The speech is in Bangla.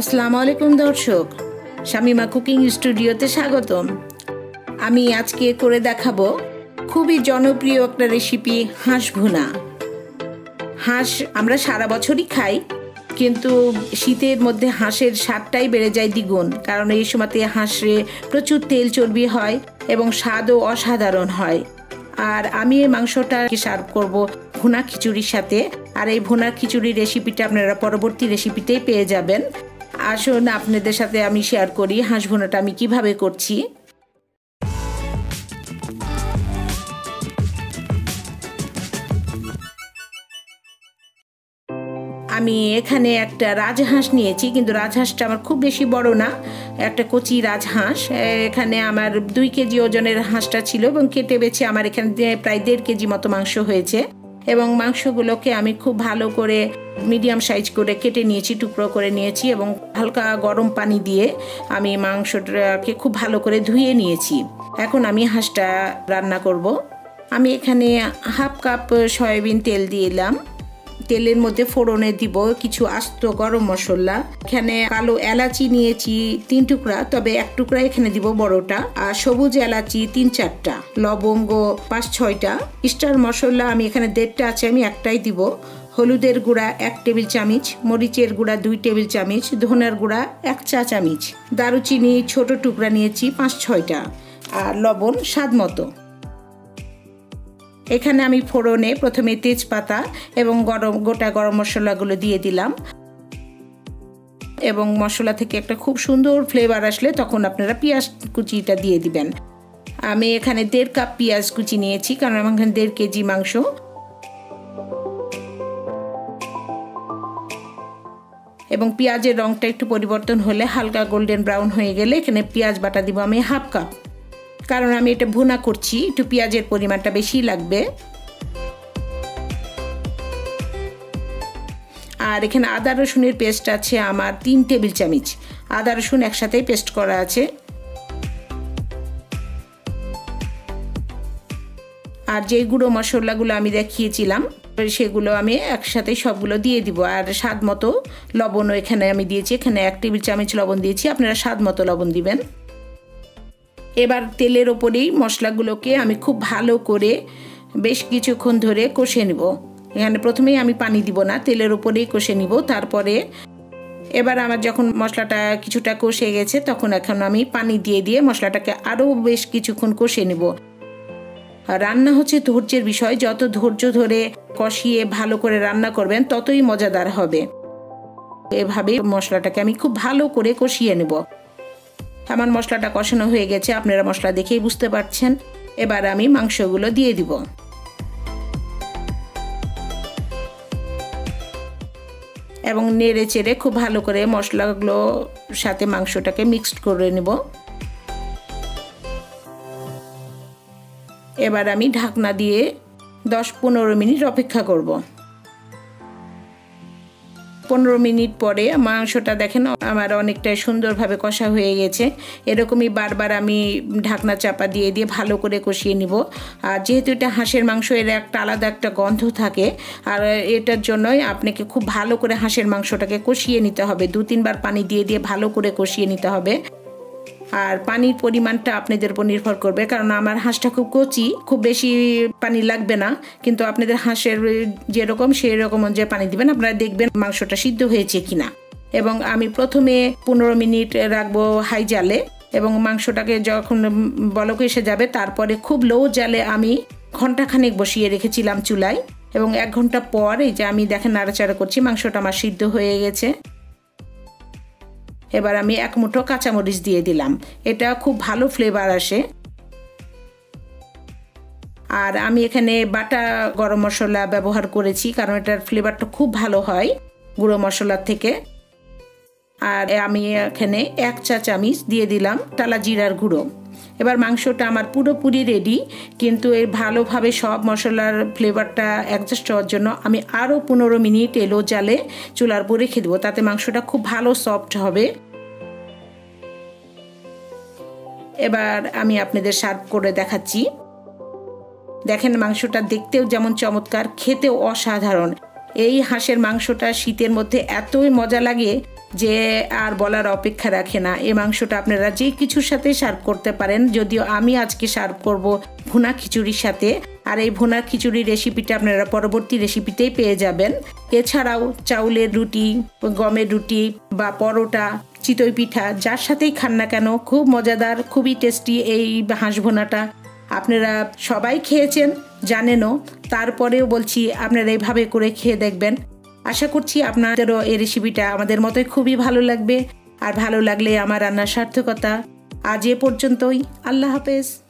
আসসালামু আলাইকুম দর্শক, শামিমা কুকিং স্টুডিওতে স্বাগতম। আমি আজকে করে দেখাবো খুবই জনপ্রিয় একটা রেসিপি, হাঁস ভুনা। হাঁস আমরা সারা বছরই খাই, কিন্তু শীতের মধ্যে হাঁসের স্বাদটাই বেড়ে যায় দ্বিগুণ, কারণ এই সময়তে হাঁসে প্রচুর তেল চর্বি হয় এবং স্বাদও অসাধারণ হয়। আর আমি এই মাংসটা সার্ভ করব ভুনা খিচুড়ির সাথে। আর এই ভুনা খিচুড়ির রেসিপিটা আপনারা পরবর্তী রেসিপিতেই পেয়ে যাবেন। আসুন আপনাদের সাথে আমি শেয়ার করি হাঁস ভুনাটা আমি কিভাবে করছি। আমি এখানে একটা রাজহাঁস নিয়েছি, কিন্তু রাজহাঁসটা আমার খুব বেশি বড় না, একটা কচি রাজহাঁস। এখানে আমার 2 কেজি ওজনের হাঁসটা ছিল এবং কেটে বেছে আমার এখানে প্রায় 1.5 কেজি মতো মাংস হয়েছে। এবং মাংসগুলোকে আমি খুব ভালো করে মিডিয়াম সাইজ করে কেটে নিয়েছি, টুকরো করে নিয়েছি এবং হালকা গরম পানি দিয়ে আমি মাংসটাকে খুব ভালো করে ধুয়ে নিয়েছি। এখন আমি হাঁসটা রান্না করব। আমি এখানে 1/2 কাপ সয়াবিন তেল দিলাম। তেলের মধ্যে ফোড়নে দিব কিছু আস্ত গরম মশলা। এখানে কালো এলাচি নিয়েছি 3 টুকরা, তবে 1 টুকরা এখানে দিব বড়টা। আর সবুজ এলাচি 3-4টা, লবঙ্গ 5-6টা। স্টার মশলা আমি এখানে 1.5টা আছে, আমি একটাই দিব। হলুদের গুঁড়া 1 টেবিল চামচ, মরিচের গুঁড়া 2 টেবিল চামচ, ধনের গুঁড়া 1 চা চামচ, দারুচিনি ছোট টুকরা নিয়েছি 5-6টা, আর লবণ স্বাদ মতো। এখানে আমি ফোড়নে প্রথমে তেজপাতা এবং গোটা গরম মশলাগুলো দিয়ে দিলাম এবং মশলা থেকে একটা খুব সুন্দর ফ্লেভার আসলে তখন আপনারা পেঁয়াজ কুচিটা দিয়ে দিবেন। আমি এখানে 1.5 কাপ পেঁয়াজ কুচি নিয়েছি, কারণ আমার এখানে 1.5 কেজি মাংস। এবং পেঁয়াজের রঙটা একটু পরিবর্তন হলে হালকা গোল্ডেন ব্রাউন হয়ে গেলে এখানে পেঁয়াজ বাটা দিব আমি 1/2 কাপ, কারণ আমি এটা ভুনা করছি, একটু পেঁয়াজের পরিমাণটা বেশি লাগবে। আর এখানে আদা রসুনের পেস্ট আছে আমার 3 টেবিল চামচ, আদা রসুন একসাথেই পেস্ট করা আছে। আর যে গুঁড়ো মশলাগুলো আমি দেখিয়েছিলাম সেগুলো আমি একসাথে সবগুলো দিয়ে দিব। আর স্বাদ মতো লবণও এখানে আমি দিয়েছি, এখানে 1 টেবিল চামচ লবণ দিয়েছি, আপনারা স্বাদ মতো লবণ দিবেন। এবার তেলের ওপরেই মশলাগুলোকে আমি খুব ভালো করে বেশ কিছুক্ষণ ধরে কষে নিব। এখানে প্রথমেই আমি পানি দিব না, তেলের ওপরেই কষে নিব। তারপরে এবার আমার যখন মশলাটা কিছুটা কষে গেছে তখন এখন আমি পানি দিয়ে মশলাটাকে আরও বেশ কিছুক্ষণ কষে নিব। রান্না হচ্ছে ধৈর্যের বিষয়, যত ধৈর্য ধরে কষিয়ে ভালো করে রান্না করবেন ততই মজাদার হবে। এভাবে মশলাটাকে আমি খুব ভালো করে কষিয়ে নেব। আমার মশলাটা কষানো হয়ে গেছে, আপনারা মশলা দেখেই বুঝতে পারছেন। এবার আমি মাংসগুলো দিয়ে দিব এবং নেড়ে চেড়ে খুব ভালো করে মশলাগুলো সাথে মাংসটাকে মিক্সড করে নেব। এবার আমি ঢাকনা দিয়ে 10-15 মিনিট অপেক্ষা করব। 15 মিনিট পরে মাংসটা দেখেন আমার অনেকটাই সুন্দরভাবে কষা হয়ে গেছে। এরকমই বারবার আমি ঢাকনা চাপা দিয়ে ভালো করে কষিয়ে নিব। আর যেহেতু এটা হাঁসের মাংস, এর একটা আলাদা একটা গন্ধ থাকে, আর এটার জন্যই আপনাকে খুব ভালো করে হাঁসের মাংসটাকে কষিয়ে নিতে হবে। 2-3 বার পানি দিয়ে ভালো করে কষিয়ে নিতে হবে। আর পানির পরিমাণটা আপনাদের উপর নির্ভর করবে, কারণ আমার হাঁসটা খুব কচি, খুব বেশি পানি লাগবে না, কিন্তু আপনাদের হাঁসের যেরকম সেই রকম অনুযায়ী পানি দিবেন। আপনারা দেখবেন মাংসটা সিদ্ধ হয়েছে কিনা। এবং আমি প্রথমে 15 মিনিট রাখবো হাই জালে, এবং মাংসটাকে যখন বলক এসে যাবে তারপরে খুব লো জালে আমি ঘন্টাখানেক বসিয়ে রেখেছিলাম চুলায়। এবং 1 ঘন্টা পর এই যে আমি দেখেন নাড়াচাড়া করছি, মাংসটা আমার সিদ্ধ হয়ে গেছে। এবার আমি 1 মুঠো কাঁচামরিচ দিয়ে দিলাম, এটা খুব ভালো ফ্লেভার আসে। আর আমি এখানে বাটা গরম মশলা ব্যবহার করেছি, কারণ এটার ফ্লেভারটা খুব ভালো হয় গুঁড়ো মশলার থেকে। আর আমি এখানে 1 চা চামচ দিয়ে দিলাম টালা জিরার গুঁড়ো। এবার মাংসটা আমার পুরোপুরি রেডি, কিন্তু এর ভালোভাবে সব মশলার ফ্লেভারটা অ্যাডজাস্ট হওয়ার জন্য আমি আরও 15 মিনিট এলো জালে চুলার উপর রেখে দেবো, তাতে মাংসটা খুব ভালো সফট হবে। এবার আমি আপনাদের সার্ভ করে দেখাচ্ছি। দেখেন মাংসটা দেখতেও যেমন চমৎকার, খেতেও অসাধারণ। এই হাঁসের মাংসটা শীতের মধ্যে এতই মজা লাগে যে আর বলার অপেক্ষা রাখে না। এই মাংসটা আপনারা যে কিছুর সাথে সার্ভ করতে পারেন, যদিও আমি আজকে সার্ভ করব ভুনা খিচুড়ির সাথে। আর এই ভুনা খিচুড়ির রেসিপিটা আপনারা পরবর্তী রেসিপিতেই পেয়ে যাবেন। এছাড়াও চাউলের রুটি, গমের রুটি বা পরোটা, চিতই পিঠা যার সাথেই খান না কেন খুব মজাদার, খুবই টেস্টি এই হাঁস ভুনাটা। আপনারা সবাই খেয়েছেন, জানেনও, তারপরেও বলছি আপনারা এইভাবে করে খেয়ে দেখবেন। আশা করছি আপনাদেরও এই রেসিপিটা আমাদের মতোই খুবই ভালো লাগবে। আর ভালো লাগলে আমার রান্নার সার্থকতা। আজ এ পর্যন্তই। আল্লাহ হাফেজ।